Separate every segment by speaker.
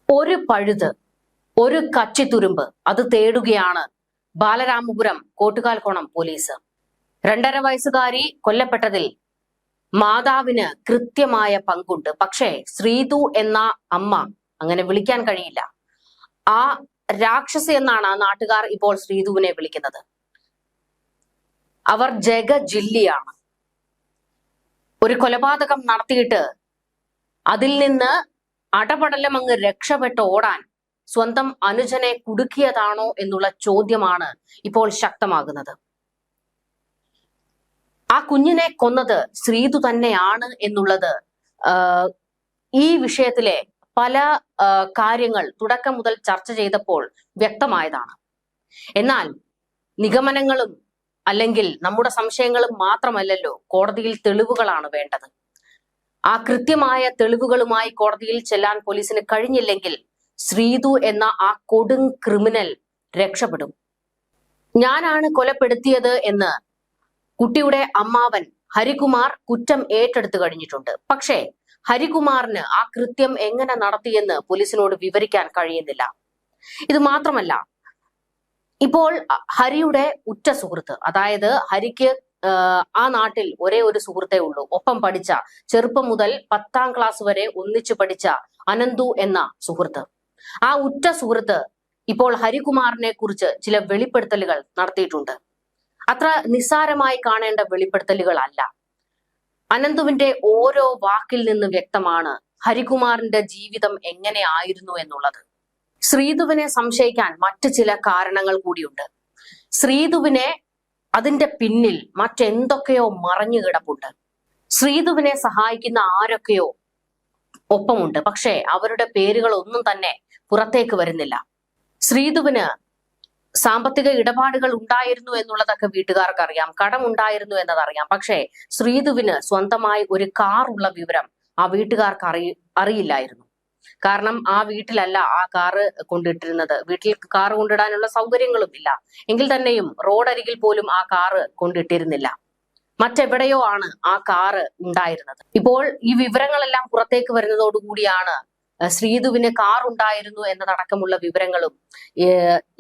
Speaker 1: ഒരു പഴുത്, ഒരു കച്ചിത്തുരുമ്പ് അത് തേടുകയാണ് ബാലരാമപുരം കോട്ടുകാൽക്കോണം പോലീസ്. 2.5 വയസ്സുകാരി കൊല്ലപ്പെട്ടതിൽ മാതാവിന് കൃത്യമായ പങ്കുണ്ട്. പക്ഷേ ശ്രീതു എന്ന അമ്മ, അങ്ങനെ വിളിക്കാൻ കഴിയില്ല, ആ രാക്ഷസി എന്നാണ് ആ നാട്ടുകാർ ഇപ്പോൾ ശ്രീതുവിനെ വിളിക്കുന്നത്. അവർ ജഗജില്ലിയാണ്. ഒരു കൊലപാതകം നടത്തിയിട്ട് അതിൽ നിന്ന് അടപടലം അങ്ങ് രക്ഷപ്പെട്ട് ഓടാൻ സ്വന്തം അനുജനെ കുടുക്കിയതാണോ എന്നുള്ള ചോദ്യമാണ് ഇപ്പോൾ ശക്തമാകുന്നത്. ആ കുഞ്ഞിനെ കൊന്നത് ശ്രീതു തന്നെയാണ് എന്നുള്ളത് ഈ വിഷയത്തിലെ പല കാര്യങ്ങൾ തുടക്കം മുതൽ ചർച്ച ചെയ്തപ്പോൾ വ്യക്തമായതാണ്. എന്നാൽ നിഗമനങ്ങളും അല്ലെങ്കിൽ നമ്മുടെ സംശയങ്ങളും മാത്രമല്ലല്ലോ, കോടതിയിൽ തെളിവുകളാണ് വേണ്ടത്. ആ കൃത്യമായ തെളിവുകളുമായി കോടതിയിൽ ചെല്ലാൻ പോലീസിന് കഴിഞ്ഞില്ലെങ്കിൽ ശ്രീതു എന്ന ആ കൊടും ക്രിമിനൽ രക്ഷപ്പെടും. ഞാനാണ് കൊലപ്പെടുത്തിയത് എന്ന് കുട്ടിയുടെ അമ്മാവൻ ഹരികുമാർ കുറ്റം ഏറ്റെടുത്തു കഴിഞ്ഞിട്ടുണ്ട്. പക്ഷേ ഹരികുമാറിന് ആ കൃത്യം എങ്ങനെ നടത്തിയെന്ന് പോലീസിനോട് വിവരിക്കാൻ കഴിയുന്നില്ല. ഇത് മാത്രമല്ല, ഇപ്പോൾ ഹരിയുടെ ഉറ്റ സുഹൃത്ത്, അതായത് ഹരിക്ക് ആ നാട്ടിൽ ഒരേ ഒരു സുഹൃത്തേ ഉള്ളൂ, ഒപ്പം പഠിച്ച, ചെറുപ്പം മുതൽ 10ാം ക്ലാസ് വരെ ഒന്നിച്ചു പഠിച്ച അനന്തു എന്ന സുഹൃത്ത്. ആ ഉറ്റ സുഹൃത്ത് ഇപ്പോൾ ഹരികുമാറിനെ കുറിച്ച് ചില വെളിപ്പെടുത്തലുകൾ നടത്തിയിട്ടുണ്ട്. അത്ര നിസ്സാരമായി കാണേണ്ട വെളിപ്പെടുത്തലുകളല്ല. അനന്തുവിന്റെ ഓരോ വാക്കിൽ നിന്ന് വ്യക്തമാണ് ഹരികുമാറിന്റെ ജീവിതം എങ്ങനെയായിരുന്നു എന്നുള്ളത്. ശ്രീതുവിനെ സംശയിക്കാൻ മറ്റു ചില കാരണങ്ങൾ കൂടിയുണ്ട്. ശ്രീതുവിനെ അതിന്റെ പിന്നിൽ മറ്റെന്തൊക്കെയോ മറഞ്ഞു കിടപ്പുണ്ട്. ശ്രീതുവിനെ സഹായിക്കുന്ന ആരൊക്കെയോ ഒപ്പമുണ്ട്. പക്ഷേ അവരുടെ പേരുകൾ ഒന്നും തന്നെ പുറത്തേക്ക് വരുന്നില്ല. ശ്രീതുവിന് സാമ്പത്തിക ഇടപാടുകൾ ഉണ്ടായിരുന്നു എന്നുള്ളതൊക്കെ വീട്ടുകാർക്ക് അറിയാം, കടമുണ്ടായിരുന്നു എന്നതറിയാം. പക്ഷേ ശ്രീതുവിന് സ്വന്തമായി ഒരു കാർ ഉള്ള വിവരം ആ വീട്ടുകാർക്ക് അറിയില്ലായിരുന്നു. കാരണം ആ വീട്ടിലല്ല ആ കാറ് കൊണ്ടിട്ടിരുന്നത്. വീട്ടിൽ കാറ് കൊണ്ടിടാനുള്ള സൗകര്യങ്ങളും ഇല്ല. എങ്കിൽ തന്നെയും റോഡരികിൽ പോലും ആ കാറ് കൊണ്ടിട്ടിരുന്നില്ല. മറ്റെവിടെയോ ആണ് ആ കാറ് ഉണ്ടായിരുന്നത്. ഇപ്പോൾ ഈ വിവരങ്ങളെല്ലാം പുറത്തേക്ക് വരുന്നതോടുകൂടിയാണ് ശ്രീതുവിന് കാർ ഉണ്ടായിരുന്നു എന്നതടക്കമുള്ള വിവരങ്ങളും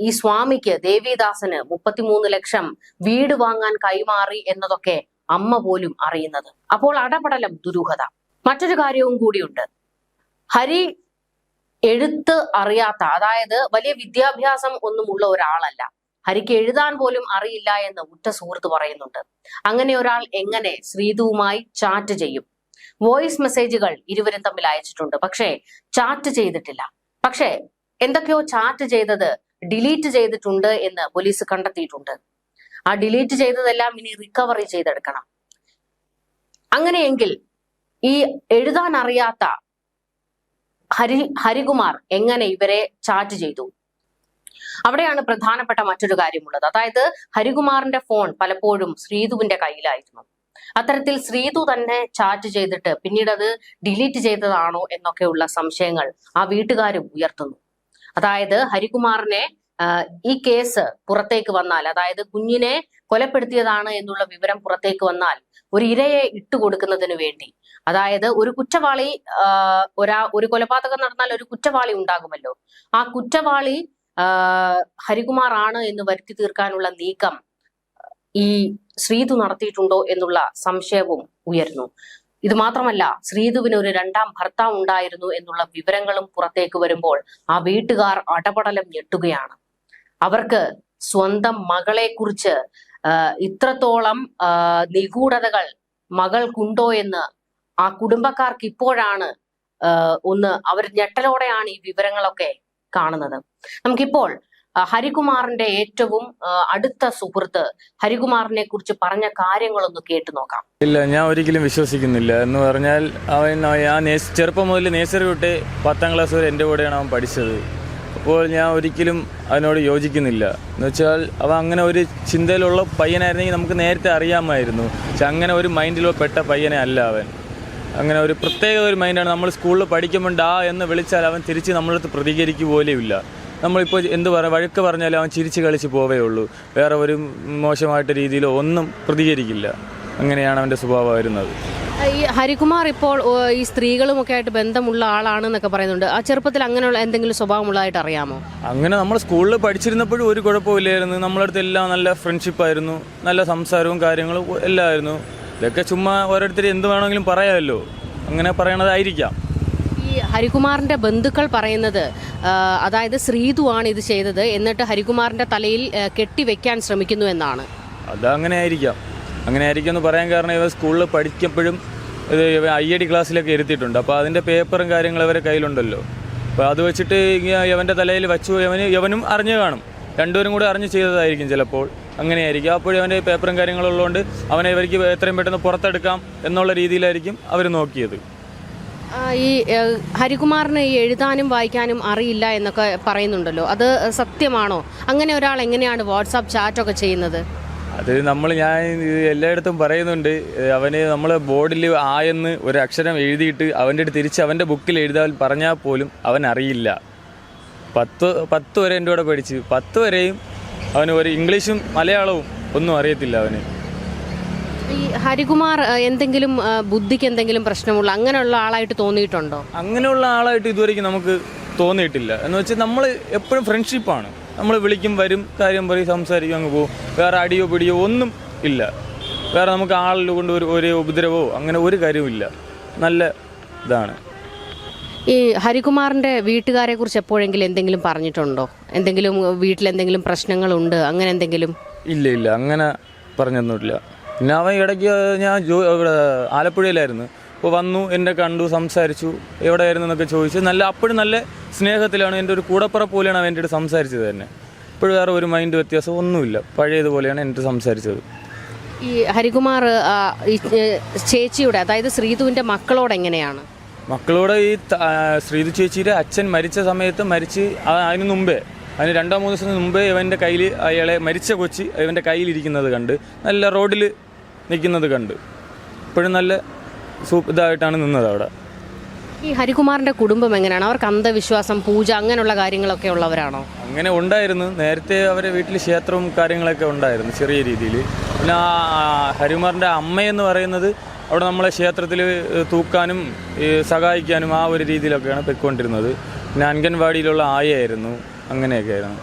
Speaker 1: ഈ സ്വാമിക്ക് ദേവിദാസന് 33 ലക്ഷം വീട് വാങ്ങാൻ കൈമാറി എന്നതൊക്കെ അമ്മ പോലും അറിയുന്നത്. അപ്പോൾ അടപടലം ദുരൂഹത. മറ്റൊരു കാര്യവും കൂടിയുണ്ട്. ഹരി എഴുത്ത് അറിയാത്ത, അതായത് വലിയ വിദ്യാഭ്യാസം ഒന്നുമുള്ള ഒരാളല്ല. ഹരിക്ക് എഴുതാൻ പോലും അറിയില്ല എന്ന് ഉറ്റ സുഹൃത്ത് പറയുന്നുണ്ട്. അങ്ങനെ ഒരാൾ എങ്ങനെ ശ്രീതുവുമായി ചാറ്റ് ചെയ്യും? വോയിസ് മെസ്സേജുകൾ ഇരുവരും തമ്മിൽ അയച്ചിട്ടുണ്ട്, പക്ഷേ ചാറ്റ് ചെയ്തിട്ടില്ല. പക്ഷേ എന്തൊക്കെയോ ചാറ്റ് ചെയ്തത് ഡിലീറ്റ് ചെയ്തിട്ടുണ്ട് എന്ന് പോലീസ് കണ്ടെത്തിയിട്ടുണ്ട്. ആ ഡിലീറ്റ് ചെയ്തതെല്ലാം ഇനി റിക്കവറി ചെയ്തെടുക്കണം. അങ്ങനെയെങ്കിൽ ഈ എഴുതാൻ അറിയാത്ത ഹരികുമാർ എങ്ങനെ ഇവരെ ചാറ്റ് ചെയ്തു? അവിടെയാണ് പ്രധാനപ്പെട്ട മറ്റൊരു കാര്യമുള്ളത്. അതായത് ഹരികുമാറിന്റെ ഫോൺ പലപ്പോഴും ശ്രീതുവിന്റെ കയ്യിലായിരുന്നു. അത്തരത്തിൽ ശ്രീതു തന്നെ ചാറ്റ് ചെയ്തിട്ട് പിന്നീട് അത് ഡിലീറ്റ് ചെയ്തതാണോ എന്നൊക്കെയുള്ള സംശയങ്ങൾ ആ വീട്ടുകാരും ഉയർത്തുന്നു. അതായത് ഹരികുമാറിനെ ഈ കേസ് പുറത്തേക്ക് വന്നാൽ, അതായത് കുഞ്ഞിനെ കൊലപ്പെടുത്തിയതാണ് എന്നുള്ള വിവരം പുറത്തേക്ക് വന്നാൽ ഒരു ഇരയെ ഇട്ടുകൊടുക്കുന്നതിന് വേണ്ടി, അതായത് ഒരു കുറ്റവാളി, ഒരു കൊലപാതകം നടന്നാൽ ഒരു കുറ്റവാളി ഉണ്ടാകുമല്ലോ, ആ കുറ്റവാളി ഹരികുമാർ ആണ് എന്ന് വരുത്തി തീർക്കാനുള്ള നീക്കം ഈ ശ്രീതു നടത്തിയിട്ടുണ്ടോ എന്നുള്ള സംശയവും ഉയർന്നു. ഇത് മാത്രമല്ല, ശ്രീതുവിന് ഒരു 2ാം ഭർത്താവ് ഉണ്ടായിരുന്നു എന്നുള്ള വിവരങ്ങളും പുറത്തേക്ക് വരുമ്പോൾ ആ വീട്ടുകാർ അടപടലം ഞെട്ടുകയാണ്. അവർക്ക് സ്വന്തം മകളെ കുറിച്ച് ഇത്രത്തോളം നിഗൂഢതകൾ മകൾക്കുണ്ടോ എന്ന് ആ കുടുംബക്കാർക്ക് ഇപ്പോഴാണ് അവർ ഞെട്ടലോടെയാണ് ഈ വിവരങ്ങളൊക്കെ കാണുന്നത്. നമുക്കിപ്പോൾ ഹരികുമാറിന്റെ ഏറ്റവും അടുത്ത സുഹൃത്ത് ഹരികുമാറിനെ കുറിച്ച് പറഞ്ഞ കാര്യങ്ങളൊന്ന് കേട്ടു നോക്കാം.
Speaker 2: ഇല്ല, ഞാൻ ഒരിക്കലും വിശ്വസിക്കുന്നില്ല. എന്ന് പറഞ്ഞാൽ ഞാൻ ചെറുപ്പം മുതൽ നേഴ്സറി തൊട്ട് 10ാം ക്ലാസ് വരെ എൻ്റെ കൂടെയാണ് അവൻ പഠിച്ചത്. അപ്പോൾ ഞാൻ ഒരിക്കലും അതിനോട് യോജിക്കുന്നില്ല. എന്ന് വെച്ചാൽ അവൻ അങ്ങനെ ഒരു ചിന്തയിലുള്ള പയ്യനായിരുന്നെങ്കിൽ നമുക്ക് നേരത്തെ അറിയാമായിരുന്നു. പക്ഷെ അങ്ങനെ ഒരു മൈൻഡിലോ പെട്ട പയ്യനെ അല്ല അവൻ. അങ്ങനെ ഒരു പ്രത്യേക ഒരു മൈൻഡാണ്. നമ്മൾ സ്കൂളിൽ പഠിക്കുമ്പോൾ ഡാ എന്ന് വിളിച്ചാൽ അവൻ തിരിച്ച് നമ്മളടുത്ത് പ്രതികരിക്കുക പോലെയില്ല. നമ്മളിപ്പോൾ എന്ത് വഴക്ക് പറഞ്ഞാലും അവൻ ചിരിച്ച് കളിച്ച് പോവേ ഉള്ളൂ. വേറെ ഒരു മോശമായിട്ട് രീതിയിലോ ഒന്നും പ്രതികരിക്കില്ല. അങ്ങനെയാണ് അവൻ്റെ സ്വഭാവം വരുന്നത്.
Speaker 1: ഈ ഹരികുമാർ ഇപ്പോൾ ഈ സ്ത്രീകളുമൊക്കെ ആയിട്ട് ബന്ധമുള്ള ആളാണെന്നൊക്കെ പറയുന്നുണ്ട്. ആ ചെറുപ്പത്തിൽ അങ്ങനെയുള്ള എന്തെങ്കിലും സ്വഭാവമുള്ളതായിട്ട് അറിയാമോ?
Speaker 2: അങ്ങനെ നമ്മൾ സ്കൂളിൽ പഠിച്ചിരുന്നപ്പോഴും ഒരു കുഴപ്പമില്ലായിരുന്നു. നമ്മളെ അടുത്ത് എല്ലാം നല്ല ഫ്രണ്ട്ഷിപ്പായിരുന്നു, നല്ല സംസാരവും കാര്യങ്ങളും എല്ലാം ആയിരുന്നു. ഇതൊക്കെ ചുമ്മാ ഓരോരുത്തർ എന്ത് വേണമെങ്കിലും പറയാമല്ലോ, അങ്ങനെ പറയണതായിരിക്കാം.
Speaker 1: ഈ ഹരികുമാറിന്റെ ബന്ധുക്കൾ പറയുന്നത് അതായത് ശ്രീതുവാണ് ഇത് ചെയ്തത്, എന്നിട്ട് ഹരികുമാറിന്റെ തലയിൽ കെട്ടിവെക്കാൻ ശ്രമിക്കുന്നു എന്നാണ്.
Speaker 2: അതങ്ങനെ ആയിരിക്കാം, അങ്ങനെ ആയിരിക്കും എന്ന് പറയാൻ കാരണം ഇവ സ്കൂളിൽ പഠിക്കുമ്പോഴും ഇത് IIT ക്ലാസ്സിലൊക്കെ ഇരുത്തിയിട്ടുണ്ട്. അപ്പോൾ അതിൻ്റെ പേപ്പറും കാര്യങ്ങളും അവരെ കയ്യിലുണ്ടല്ലോ. അപ്പോൾ അത് വെച്ചിട്ട് ഇവൻ്റെ തലയിൽ വച്ചു, യവനും അറിഞ്ഞു കാണും, രണ്ടുപേരും കൂടെ അറിഞ്ഞ് ചെയ്തതായിരിക്കും ചിലപ്പോൾ, അങ്ങനെയായിരിക്കും. അപ്പോൾ അവൻ്റെ പേപ്പറും കാര്യങ്ങളുള്ളതുകൊണ്ട് അവനെ ഇവർക്ക് എത്രയും പെട്ടെന്ന് പുറത്തെടുക്കാം എന്നുള്ള രീതിയിലായിരിക്കും അവർ നോക്കിയത്.
Speaker 1: ഈ ഹരികുമാറിന് ഈ എഴുതാനും വായിക്കാനും അറിയില്ല എന്നൊക്കെ പറയുന്നുണ്ടല്ലോ, അത് സത്യമാണോ? അങ്ങനെ ഒരാൾ എങ്ങനെയാണ് വാട്സാപ്പ് ചാറ്റൊക്കെ ചെയ്യുന്നത്?
Speaker 2: അത് ഞാൻ എല്ലായിടത്തും പറയുന്നുണ്ട്. അവന് നമ്മൾ ബോർഡിൽ ആയെന്ന് ഒരു അക്ഷരം എഴുതിയിട്ട് അവൻ്റെ അടുത്ത് തിരിച്ച് അവൻ്റെ ബുക്കിൽ എഴുതാൻ പറഞ്ഞാൽ പോലും അവൻ അറിയില്ല. 10 വരെ എൻ്റെ കൂടെ പഠിച്ച് 10 വരെയും അവന് ഒരു ഇംഗ്ലീഷും മലയാളവും ഒന്നും അറിയത്തില്ല അവന്.
Speaker 1: ഈ ഹരികുമാർ എന്തെങ്കിലും ബുദ്ധിക്ക് എന്തെങ്കിലും പ്രശ്നമുള്ള അങ്ങനെയുള്ള ആളായിട്ട് തോന്നിയിട്ടുണ്ടോ?
Speaker 2: അങ്ങനെയുള്ള ആളായിട്ട് ഇതുവരെയ്ക്കും നമുക്ക് തോന്നിയിട്ടില്ല. എന്ന് വെച്ചാൽ നമ്മൾ എപ്പോഴും ഫ്രണ്ട്ഷിപ്പാണ്. നമ്മൾ വിളിക്കും, വരും, കാര്യം പറയും, സംസാരിക്കും, അങ്ങ് പോകും. വേറെ അടിയോ പിടിയോ ഒന്നും ഇല്ല. വേറെ നമുക്ക് ആളിൽ കൊണ്ട് ഒരു ഉപദ്രവമോ അങ്ങനെ ഒരു കാര്യവുമില്ല. നല്ല ഇതാണ്.
Speaker 1: ഈ ഹരികുമാറിന്റെ വീട്ടുകാരെ കുറിച്ച് എപ്പോഴെങ്കിലും എന്തെങ്കിലും പറഞ്ഞിട്ടുണ്ടോ? എന്തെങ്കിലും വീട്ടിലെന്തെങ്കിലും പ്രശ്നങ്ങളുണ്ട് അങ്ങനെ എന്തെങ്കിലും?
Speaker 2: ഇല്ല, അങ്ങനെ പറഞ്ഞൊന്നുമില്ല. പിന്നെ അവൻ ഇടയ്ക്ക് ഞാൻ ഇവിടെ ആലപ്പുഴയിലായിരുന്നു. അപ്പോൾ വന്നു, എന്നെ കണ്ടു, സംസാരിച്ചു, എവിടെയായിരുന്നു എന്നൊക്കെ ചോദിച്ചു. അപ്പോഴും നല്ല സ്നേഹത്തിലാണ്, എൻ്റെ ഒരു കൂടപ്പുറപ്പ് പോലെയാണ് അവൻ എൻ്റെ അടുത്ത് സംസാരിച്ചത് തന്നെ. ഇപ്പോഴും വേറെ ഒരു മൈൻഡ് വ്യത്യാസം ഒന്നുമില്ല, പഴയതുപോലെയാണ് എൻ്റെ സംസാരിച്ചത്.
Speaker 1: ഈ ഹരികുമാർ ഈ ചേച്ചിയുടെ, അതായത് ശ്രീതുവിൻ്റെ മക്കളോട് എങ്ങനെയാണ്?
Speaker 2: മക്കളോട് ഈ ശ്രീതു ചേച്ചിയുടെ അച്ഛൻ മരിച്ച സമയത്ത് അതിന് മുമ്പേ, അതിന് 2-3 ദിവസം മുമ്പേ ഇവൻ്റെ കയ്യിൽ അയാളെ മരിച്ച കൊച്ച് ഇവൻ്റെ കയ്യിലിരിക്കുന്നത് കണ്ട്, നല്ല റോഡിൽ നിൽക്കുന്നത് കണ്ട്, ഇപ്പോഴും നല്ല ഇതായിട്ടാണ് നിന്നത് അവിടെ.
Speaker 1: ഈ ഹരികുമാറിന്റെ കുടുംബം എങ്ങനെയാണ്? അവർക്ക് അന്ധവിശ്വാസം, പൂജ അങ്ങനെയുള്ള കാര്യങ്ങളൊക്കെ ഉള്ളവരാണോ?
Speaker 2: അങ്ങനെ ഉണ്ടായിരുന്നു. നേരത്തെ അവരെ വീട്ടിൽ ക്ഷേത്രവും കാര്യങ്ങളൊക്കെ ഉണ്ടായിരുന്നു ചെറിയ രീതിയിൽ. പിന്നെ ഹരികുമാറിൻ്റെ അമ്മയെന്ന് പറയുന്നത് അവിടെ നമ്മളെ ക്ഷേത്രത്തിൽ തൂക്കാനും സഹായിക്കാനും ആ ഒരു രീതിയിലൊക്കെയാണ് പൊയ്ക്കൊണ്ടിരുന്നത്. പിന്നെ അംഗൻവാടിയിലുള്ള ആയായിരുന്നു, അങ്ങനെയൊക്കെ ആയിരുന്നു.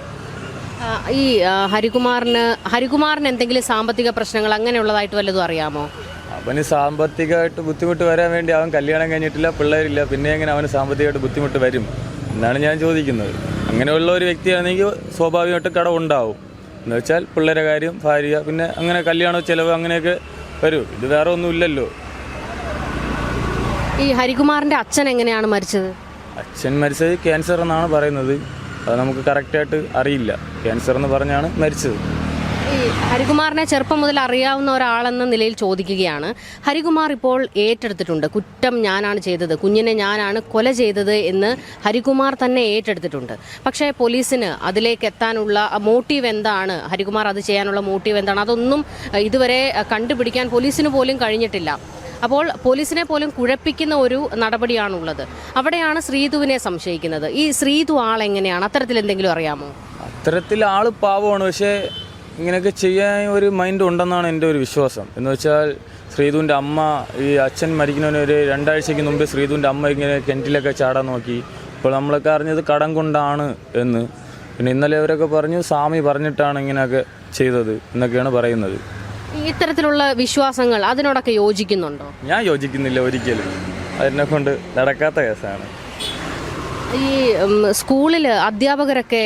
Speaker 1: ഈ ഹരികുമാറിന് എന്തെങ്കിലും സാമ്പത്തിക പ്രശ്നങ്ങൾ അങ്ങനെയുള്ളതായിട്ട് വല്ലതും അറിയാമോ?
Speaker 2: അവന് സാമ്പത്തികമായിട്ട് ബുദ്ധിമുട്ട് വരാൻ വേണ്ടി അവൻ കല്യാണം കഴിഞ്ഞിട്ടില്ല, പിള്ളേരില്ല, പിന്നെ എങ്ങനെ അവന് സാമ്പത്തികമായിട്ട് ബുദ്ധിമുട്ട് വരും എന്നാണ് ഞാൻ ചോദിക്കുന്നത്. അങ്ങനെയുള്ള ഒരു വ്യക്തിയാണെങ്കിൽ സ്വാഭാവികമായിട്ട് കടമുണ്ടാവും. എന്ന് വെച്ചാൽ പിള്ളേരെ കാര്യം, ഭാര്യ, പിന്നെ അങ്ങനെ കല്യാണ ചിലവ് അങ്ങനെയൊക്കെ വരും. ഇത് വേറെ ഒന്നുമില്ലല്ലോ.
Speaker 1: ഈ ഹരികുമാറിന്റെ അച്ഛൻ എങ്ങനെയാണ് മരിച്ചത്?
Speaker 2: അച്ഛൻ മരിച്ചത് ക്യാൻസർ എന്നാണ് പറയുന്നത്. അത് നമുക്ക് കറക്റ്റായിട്ട് അറിയില്ല. ക്യാൻസർ എന്ന് പറഞ്ഞാണ് മരിച്ചത്.
Speaker 1: ഈ ഹരികുമാറിനെ ചെറുപ്പം മുതൽ അറിയാവുന്ന ഒരാളെന്ന നിലയിൽ ചോദിക്കുകയാണ്. ഹരികുമാർ ഇപ്പോൾ ഏറ്റെടുത്തിട്ടുണ്ട്, കുറ്റം ഞാനാണ് ചെയ്തത്, കുഞ്ഞിനെ ഞാനാണ് കൊല ചെയ്തത് എന്ന് ഹരികുമാർ തന്നെ ഏറ്റെടുത്തിട്ടുണ്ട്. പക്ഷേ പോലീസിന് അതിലേക്ക് എത്താനുള്ള മോട്ടീവ് എന്താണ്, ഹരികുമാർ അത് ചെയ്യാനുള്ള മോട്ടീവ് എന്താണ്, അതൊന്നും ഇതുവരെ കണ്ടുപിടിക്കാൻ പോലീസിന് പോലും കഴിഞ്ഞിട്ടില്ല. അപ്പോൾ പോലീസിനെ പോലും കുഴപ്പിക്കുന്ന ഒരു നടപടിയാണുള്ളത്. അവിടെയാണ് ശ്രീതുവിനെ സംശയിക്കുന്നത്. ഈ ശ്രീതു ആളെങ്ങനെയാണ്? അത്തരത്തിൽ എന്തെങ്കിലും അറിയാമോ?
Speaker 2: അത്തരത്തിൽ ആൾ പാവമാണ്, പക്ഷേ ഇങ്ങനെയൊക്കെ ചെയ്യാൻ ഒരു മൈൻഡ് ഉണ്ടെന്നാണ് എൻ്റെ ഒരു വിശ്വാസം. എന്ന് വെച്ചാൽ ശ്രീതുവിൻ്റെ അമ്മ, ഈ അച്ഛൻ മരിക്കുന്നതിന് ഒരു 2 ആഴ്ചയ്ക്ക് മുമ്പ് ശ്രീതുവിൻ്റെ അമ്മ ഇങ്ങനെ കിണറ്റിലൊക്കെ ചാടാൻ നോക്കി. അപ്പോൾ നമ്മളൊക്കെ അറിഞ്ഞത് കടം കൊണ്ടാണ് എന്ന്. പിന്നെ ഇന്നലെ അവരൊക്കെ പറഞ്ഞു സ്വാമി പറഞ്ഞിട്ടാണ് ഇങ്ങനെയൊക്കെ ചെയ്തത് എന്നൊക്കെയാണ് പറയുന്നത്.
Speaker 1: ഇത്തരത്തിലുള്ള വിശ്വാസങ്ങൾ അതിനോടൊക്കെ യോജിക്കുന്നുണ്ടോ?
Speaker 2: ഞാൻ യോജിക്കുന്നില്ല ഒരിക്കലും. അതിനെ കൊണ്ട് നടക്കാത്ത കേസാണ്.
Speaker 1: ഈ സ്കൂളിൽ അധ്യാപകരൊക്കെ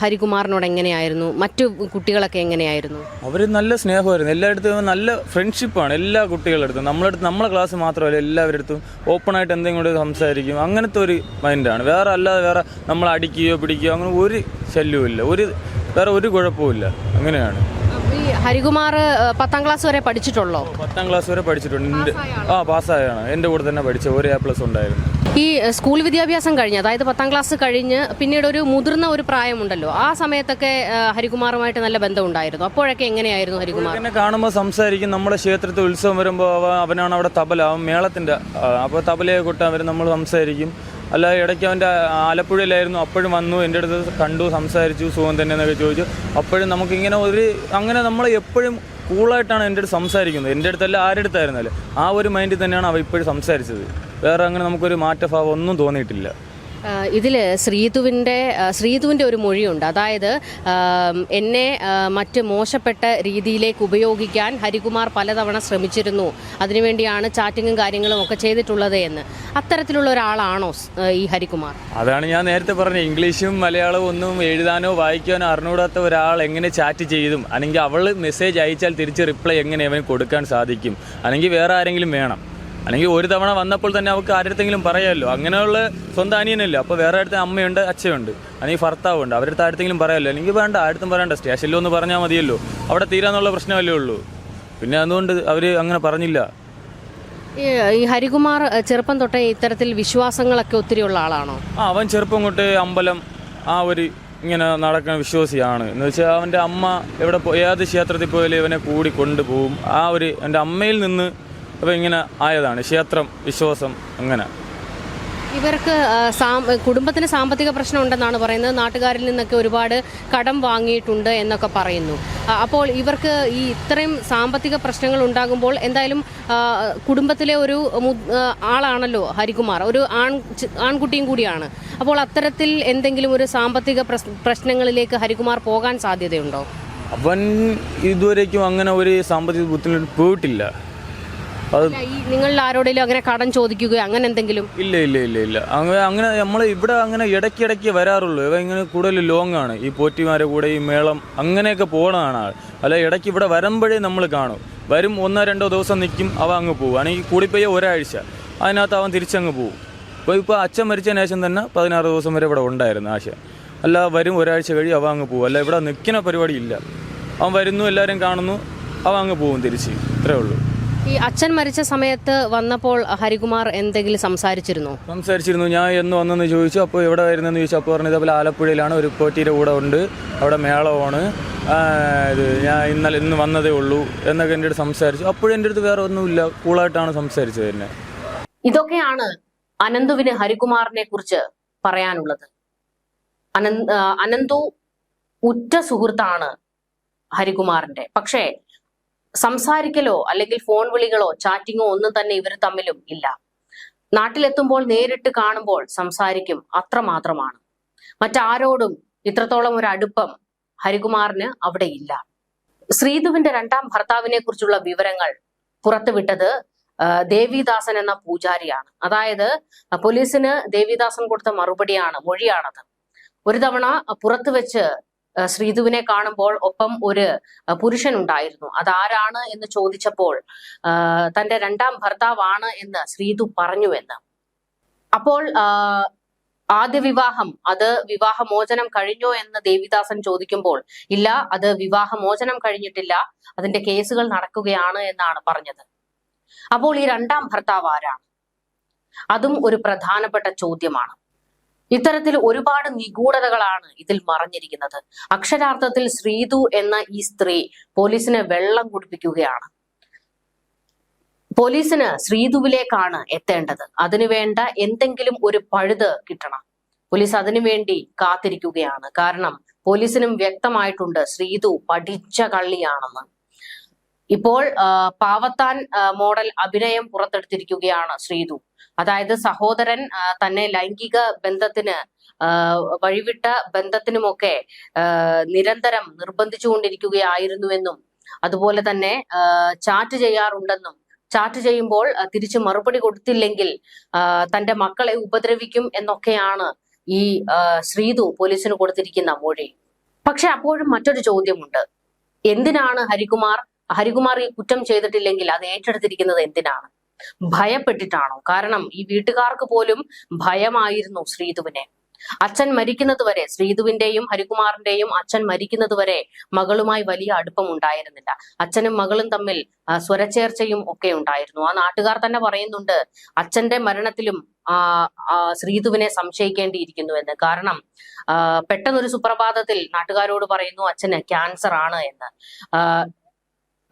Speaker 1: ഹരികുമാറിനോട് എങ്ങനെയായിരുന്നു? മറ്റു കുട്ടികളൊക്കെ എങ്ങനെയായിരുന്നു? അവർ
Speaker 2: നല്ല സ്നേഹമായിരുന്നു. എല്ലായിടത്തും നല്ല ഫ്രണ്ട്ഷിപ്പാണ് എല്ലാ കുട്ടികളുടെ അടുത്തും. നമ്മളെ ക്ലാസ് മാത്രമല്ല, എല്ലാവരുടെ അടുത്തും ഓപ്പണായിട്ട് എന്തെങ്കിലും സംസാരിക്കും. അങ്ങനത്തെ ഒരു മൈൻഡാണ്. വേറെ നമ്മൾ അടിക്കുകയോ പിടിക്കുകയോ അങ്ങനെ ഒരു ശല്യവും ഇല്ല, വേറെ ഒരു കുഴപ്പമില്ല. അങ്ങനെയാണ്.
Speaker 1: ഈ ഹരികുമാർ 10ാം ക്ലാസ് വരെ പഠിച്ചിട്ടുള്ളോ?
Speaker 2: 10ാം ക്ലാസ് വരെ പഠിച്ചിട്ടുണ്ട്. പാസ്സായാണ്. എൻ്റെ കൂടെ തന്നെ പഠിച്ച ഒരു A+ ഉണ്ടായിരുന്നു.
Speaker 1: ഈ സ്കൂൾ വിദ്യാഭ്യാസം കഴിഞ്ഞ്, അതായത് 10ാം ക്ലാസ് കഴിഞ്ഞ് പിന്നീട് ഒരു മുതിർന്ന ഒരു പ്രായമുണ്ടല്ലോ, ആ സമയത്തൊക്കെ ഹരികുമാറുമായിട്ട് നല്ല ബന്ധം ഉണ്ടായിരുന്നു. അപ്പോഴൊക്കെ എങ്ങനെയായിരുന്നു ഹരികുമാർ?
Speaker 2: എന്നെ കാണുമ്പോൾ സംസാരിക്കും. നമ്മുടെ ക്ഷേത്രത്തിൽ ഉത്സവം വരുമ്പോൾ അവനാണ് അവിടെ തബല, അവൻ മേളത്തിൻ്റെ, അപ്പോൾ തബലയെ കൊട്ടാൻ വരും, നമ്മൾ സംസാരിക്കും. അല്ല, ഇടയ്ക്ക് അവൻ്റെ ആലപ്പുഴയിലായിരുന്നു, അപ്പോഴും വന്നു, എൻ്റെ അടുത്ത് കണ്ടു, സംസാരിച്ചു, സുഖം തന്നെ എന്നൊക്കെ ചോദിച്ചു. അപ്പോഴും നമുക്കിങ്ങനെ അങ്ങനെ നമ്മൾ എപ്പോഴും കൂളായിട്ടാണ് എൻ്റെ അടുത്ത് സംസാരിക്കുന്നത്. എൻ്റെ അടുത്തല്ല ആരുടെ അടുത്തായിരുന്നാലും ആ ഒരു മൈൻഡിൽ തന്നെയാണ് അവ ഇപ്പോഴും സംസാരിച്ചത്. വേറെ അങ്ങനെ നമുക്കൊരു മാറ്റഭാവം ഒന്നും തോന്നിയിട്ടില്ല.
Speaker 1: ഇതിൽ ശ്രീതുവിൻ്റെ ഒരു മൊഴിയുണ്ട്. അതായത് എന്നെ മറ്റ് മോശപ്പെട്ട രീതിയിലേക്ക് ഉപയോഗിക്കാൻ ഹരികുമാർ പലതവണ ശ്രമിച്ചിരുന്നു, അതിനുവേണ്ടിയാണ് ചാറ്റിങ്ങും കാര്യങ്ങളും ഒക്കെ ചെയ്തിട്ടുള്ളത് എന്ന്. അത്തരത്തിലുള്ള ഒരാളാണോ ഈ ഹരികുമാർ?
Speaker 2: അതാണ് ഞാൻ നേരത്തെ പറഞ്ഞത്. ഇംഗ്ലീഷും മലയാളവും ഒന്നും എഴുതാനോ വായിക്കാനോ അറിഞ്ഞുകൂടാത്ത ഒരാൾ എങ്ങനെ ചാറ്റ് ചെയ്തും, അല്ലെങ്കിൽ അവൾ മെസ്സേജ് അയച്ചാൽ തിരിച്ച് റിപ്ലൈ എങ്ങനെ അവന് കൊടുക്കാൻ സാധിക്കും? അല്ലെങ്കിൽ വേറെ ആരെങ്കിലും വേണം, അല്ലെങ്കിൽ ഒരു തവണ വന്നപ്പോൾ തന്നെ അവർക്ക് ആരുടെങ്കിലും പറയാമല്ലോ. അങ്ങനെയുള്ള സ്വന്തം അനിയനല്ലോ, അപ്പോൾ വേറെ അടുത്ത് അമ്മയുണ്ട്, അച്ഛനുണ്ട്, അല്ലെങ്കിൽ ഭർത്താവുണ്ട്, അവരുടെ അടുത്ത് ആരുടെങ്കിലും പറയാമല്ലോ. അല്ലെങ്കിൽ വേണ്ട, ആരുത്തും പറയണ്ട, സ്റ്റേഷനിലോ ഒന്ന് പറഞ്ഞാൽ മതിയല്ലോ, അവിടെ തീരാന്നുള്ള പ്രശ്നമല്ലേ ഉള്ളൂ. പിന്നെ അതുകൊണ്ട് അവർ അങ്ങനെ പറഞ്ഞില്ല.
Speaker 1: ഈ ഹരികുമാർ ചെറുപ്പം തൊട്ടേ ഇത്തരത്തിൽ വിശ്വാസങ്ങളൊക്കെ ഒത്തിരി ഉള്ള ആളാണോ?
Speaker 2: അവൻ ചെറുപ്പം തൊട്ട് അമ്പലം ആ ഒരു ഇങ്ങനെ നടക്കുന്ന വിശ്വാസിയാണ്. എന്ന് വെച്ചാൽ അവൻ്റെ അമ്മ എവിടെ ഏത് ക്ഷേത്രത്തിൽ പോയാലും ഇവനെ കൂടി കൊണ്ടുപോകും. ആ ഒരു എൻ്റെ അമ്മയിൽ നിന്ന് അപ്പോൾ ഇങ്ങനെ ആയതാണ് ക്ഷേത്രം വിശ്വാസം. അങ്ങനെ
Speaker 1: ഇവർക്ക് കുടുംബത്തിന് സാമ്പത്തിക പ്രശ്നം ഉണ്ടെന്നാണ് പറയുന്നത്. നാട്ടുകാരിൽ നിന്നൊക്കെ ഒരുപാട് കടം വാങ്ങിയിട്ടുണ്ട് എന്നൊക്കെ പറയുന്നു. അപ്പോൾ ഇവർക്ക് ഈ ഇത്രയും സാമ്പത്തിക പ്രശ്നങ്ങൾ ഉണ്ടാകുമ്പോൾ എന്തായാലും കുടുംബത്തിലെ ഒരു ആളാണല്ലോ ഹരികുമാർ, ഒരു ആൺകുട്ടിയും കൂടിയാണ്. അപ്പോൾ അത്തരത്തിൽ എന്തെങ്കിലും ഒരു സാമ്പത്തിക പ്രശ്നങ്ങളിലേക്ക് ഹരികുമാർ പോകാൻ സാധ്യതയുണ്ടോ?
Speaker 2: അവൻ ഇതുവരേക്കും അങ്ങനെ ഒരു സാമ്പത്തിക ബുദ്ധിമുട്ട് പോയിട്ടില്ല.
Speaker 1: നിങ്ങൾ ആരോടെങ്കിലും അങ്ങനെ കടം ചോദിക്കുകയോ അങ്ങനെ എന്തെങ്കിലും?
Speaker 2: ഇല്ല ഇല്ല ഇല്ല ഇല്ല അങ്ങനെ നമ്മൾ ഇവിടെ അങ്ങനെ ഇടയ്ക്കിടയ്ക്ക് വരാറുള്ളൂ. ഇവ ഇങ്ങനെ കൂടുതൽ ലോങ് ആണ്, ഈ പോറ്റിമാരെ കൂടെ ഈ മേളം അങ്ങനെയൊക്കെ പോകണതാണ് ആൾ. അല്ല, ഇടയ്ക്ക് ഇവിടെ വരുമ്പോഴേ നമ്മൾ കാണും. വരും 1-2 ദിവസം നിൽക്കും, അവ അങ്ങ് പോകും. അല്ലെങ്കിൽ കൂടിപ്പോയ ഒരാഴ്ച, അതിനകത്ത് അവൻ തിരിച്ചങ്ങ് പോകും. ഇപ്പോൾ അച്ഛൻ മരിച്ചതിന് ശേഷം തന്നെ 16 ദിവസം വരെ ഇവിടെ ഉണ്ടായിരുന്നു ആശ. അല്ല, വരും ഒരാഴ്ച കഴിയും, അവ അങ്ങ് പോകും. അല്ല, ഇവിടെ നിൽക്കുന്ന പരിപാടി ഇല്ല. അവൻ വരുന്നു, എല്ലാവരും കാണുന്നു, അവ അങ്ങ് പോകും തിരിച്ച്. ഇത്രേ ഉള്ളൂ.
Speaker 1: ഈ അച്ഛൻ മരിച്ച സമയത്ത് വന്നപ്പോൾ ഹരികുമാർ എന്തെങ്കിലും സംസാരിച്ചിരുന്നു.
Speaker 2: ഞാൻ എന്ന് വന്നെന്ന് ചോദിച്ചു. അപ്പോൾ എവിടെ വരുന്നതെന്ന് ചോദിച്ചു. അപ്പോൾ പറഞ്ഞത് അതുപോലെ ആലപ്പുഴയിലാണ്, ഒരു പോറ്റിയുടെ കൂടെ ഉണ്ട്, അവിടെ മേളമാണ്, ഞാൻ ഇന്ന് വന്നതേ ഉള്ളൂ എന്നൊക്കെ എൻ്റെ അടുത്ത് സംസാരിച്ചു. അപ്പോഴും എൻ്റെ അടുത്ത് വേറെ ഒന്നുമില്ല, കൂളായിട്ടാണ് സംസാരിച്ചത് തന്നെ.
Speaker 1: ഇതൊക്കെയാണ് അനന്തുവിന് ഹരികുമാറിനെ കുറിച്ച് പറയാനുള്ളത്. അനന്തു ഉറ്റ സുഹൃത്താണ് ഹരികുമാറിന്റെ. പക്ഷേ സംസാരിക്കലോ അല്ലെങ്കിൽ ഫോൺ വിളികളോ ചാറ്റിങ്ങോ ഒന്നും തന്നെ ഇവർ തമ്മിലും ഇല്ല. നാട്ടിലെത്തുമ്പോൾ നേരിട്ട് കാണുമ്പോൾ സംസാരിക്കും, അത്രമാത്രമാണ്. മറ്റാരോടും ഇത്രത്തോളം ഒരു അടുപ്പം ഹരികുമാറിന് അവിടെ ഇല്ല. ശ്രീധുവിന്റെ 2ാം ഭർത്താവിനെ കുറിച്ചുള്ള വിവരങ്ങൾ പുറത്തുവിട്ടത് ദേവിദാസൻ എന്ന പൂജാരിയാണ്. അതായത് പോലീസിന് ദേവിദാസൻ കൊടുത്ത മൊഴിയാണത്. ഒരു തവണ പുറത്തു വെച്ച് ശ്രീധുവിനെ കാണുമ്പോൾ ഒപ്പം ഒരു പുരുഷൻ ഉണ്ടായിരുന്നു. അതാരാണ് എന്ന് ചോദിച്ചപ്പോൾ തന്റെ 2ാം ഭർത്താവാണ് എന്ന് ശ്രീധു പറഞ്ഞുവെന്ന്. അപ്പോൾ ആദ്യ വിവാഹം, അത് വിവാഹമോചനം കഴിഞ്ഞോ എന്ന് ദേവിദാസൻ ചോദിക്കുമ്പോൾ ഇല്ല, അത് വിവാഹമോചനം കഴിഞ്ഞിട്ടില്ല, അതിന്റെ കേസുകൾ നടക്കുകയാണ് എന്നാണ് പറഞ്ഞത്. അപ്പോൾ ഈ 2ാം ഭർത്താവ് ആരാണ്? അതും ഒരു പ്രധാനപ്പെട്ട ചോദ്യമാണ്. ഇത്തരത്തിൽ ഒരുപാട് നിഗൂഢതകളാണ് ഇതിൽ മറഞ്ഞിരിക്കുന്നത്. അക്ഷരാർത്ഥത്തിൽ ശ്രീധു എന്ന ഈ സ്ത്രീ പോലീസിനെ വെള്ളം കുടിപ്പിക്കുകയാണ്. പോലീസിന് ശ്രീധുവിലേക്കാണ് എത്തേണ്ടത്. അതിനുവേണ്ട എന്തെങ്കിലും ഒരു പഴുത് കിട്ടണം. പോലീസ് അതിനുവേണ്ടി കാത്തിരിക്കുകയാണ്. കാരണം പോലീസിനും വ്യക്തമായിട്ടുണ്ട് ശ്രീധു പഠിച്ച കള്ളിയാണെന്ന്. ഇപ്പോൾ പാവത്താൻ മോഡൽ അഭിനയം പുറത്തെടുത്തിരിക്കുകയാണ് ശ്രീധു. അതായത് സഹോദരൻ തന്നെ ലൈംഗിക ബന്ധത്തിന് വഴിവിട്ട ബന്ധത്തിനുമൊക്കെ നിരന്തരം നിർബന്ധിച്ചുകൊണ്ടിരിക്കുകയായിരുന്നുവെന്നും അതുപോലെ തന്നെ ചാറ്റ് ചെയ്യാറുണ്ടെന്നും ചാറ്റ് ചെയ്യുമ്പോൾ തിരിച്ച് മറുപടി കൊടുത്തില്ലെങ്കിൽ തന്റെ മക്കളെ ഉപദ്രവിക്കും എന്നൊക്കെയാണ് ഈ ശ്രീധു പോലീസിന് കൊടുത്തിരിക്കുന്ന മൊഴി. പക്ഷെ അപ്പോഴും മറ്റൊരു ചോദ്യമുണ്ട്. എന്തിനാണ് ഹരികുമാർ ഈ കുറ്റം ചെയ്തിട്ടില്ലെങ്കിൽ അത് ഏറ്റെടുത്തിരിക്കുന്നത് എന്തിനാണ്? ഭയപ്പെട്ടിട്ടാണോ? കാരണം ഈ വീട്ടുകാർക്ക് പോലും ഭയമായിരുന്നു ശ്രീധുവിനെ. അച്ഛൻ മരിക്കുന്നത് വരെ, ശ്രീധുവിന്റെയും ഹരികുമാറിന്റെയും അച്ഛൻ മരിക്കുന്നത് വരെ മകളുമായി വലിയ അടുപ്പം ഉണ്ടായിരുന്നില്ല. അച്ഛനും മകളും തമ്മിൽ സ്വരച്ചേർച്ചയും ഒക്കെ ഉണ്ടായിരുന്നു. ആ നാട്ടുകാർ തന്നെ പറയുന്നുണ്ട് അച്ഛന്റെ മരണത്തിലും ശ്രീധുവിനെ സംശയിക്കേണ്ടിയിരിക്കുന്നു എന്ന്. കാരണം പെട്ടെന്നൊരു സുപ്രഭാതത്തിൽ നാട്ടുകാരോട് പറയുന്നു അച്ഛന് ക്യാൻസർ ആണ് എന്ന്.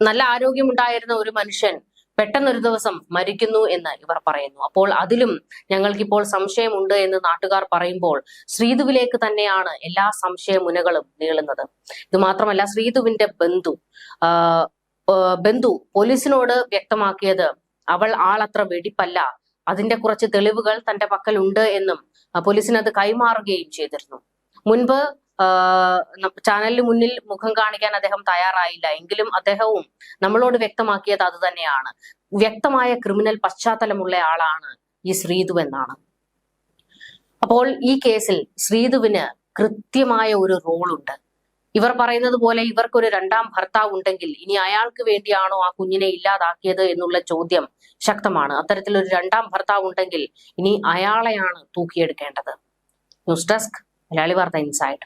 Speaker 1: നല്ല ആരോഗ്യമുണ്ടായിരുന്ന ഒരു മനുഷ്യൻ പെട്ടെന്നൊരു ദിവസം മരിക്കുന്നു എന്ന് ഇവർ പറയുന്നു. അപ്പോൾ അതിലും ഞങ്ങൾക്കിപ്പോൾ സംശയമുണ്ട് എന്ന് നാട്ടുകാർ പറയുമ്പോൾ ശ്രീധുവിലേക്ക് തന്നെയാണ് എല്ലാ സംശയ മുനകളും നീളുന്നത്. ഇത് മാത്രമല്ല ശ്രീധുവിന്റെ ബന്ധു ബന്ധു പോലീസിനോട് വ്യക്തമാക്കിയത് അവൾ ആളത്ര വെടിപ്പല്ല, അതിന്റെ കുറച്ച് തെളിവുകൾ തന്റെ പക്കലുണ്ട് എന്നും പോലീസിന് അത് കൈമാറുകയും ചെയ്തിരുന്നു. മുൻപ് ചാനലിന് മുന്നിൽ മുഖം കാണിക്കാൻ അദ്ദേഹം തയ്യാറായില്ല എങ്കിലും അദ്ദേഹവും നമ്മളോട് വ്യക്തമാക്കിയത് അത് തന്നെയാണ്. വ്യക്തമായ ക്രിമിനൽ പശ്ചാത്തലമുള്ള ആളാണ് ഈ ശ്രീതു എന്നാണ്. അപ്പോൾ ഈ കേസിൽ ശ്രീതുവിന് കൃത്യമായ ഒരു റോളുണ്ട്. ഇവർ പറയുന്നത് പോലെ ഇവർക്കൊരു രണ്ടാം ഭർത്താവ് ഉണ്ടെങ്കിൽ ഇനി അയാൾക്ക് വേണ്ടിയാണോ ആ കുഞ്ഞിനെ ഇല്ലാതാക്കിയത് എന്നുള്ള ചോദ്യം ശക്തമാണ്. അത്തരത്തിലൊരു രണ്ടാം ഭർത്താവ് ഉണ്ടെങ്കിൽ ഇനി അയാളെയാണ് തൂക്കിയെടുക്കേണ്ടത്. ന്യൂസ് ഡെസ്ക് മലയാളി വാർത്ത ഇൻസൈഡ്.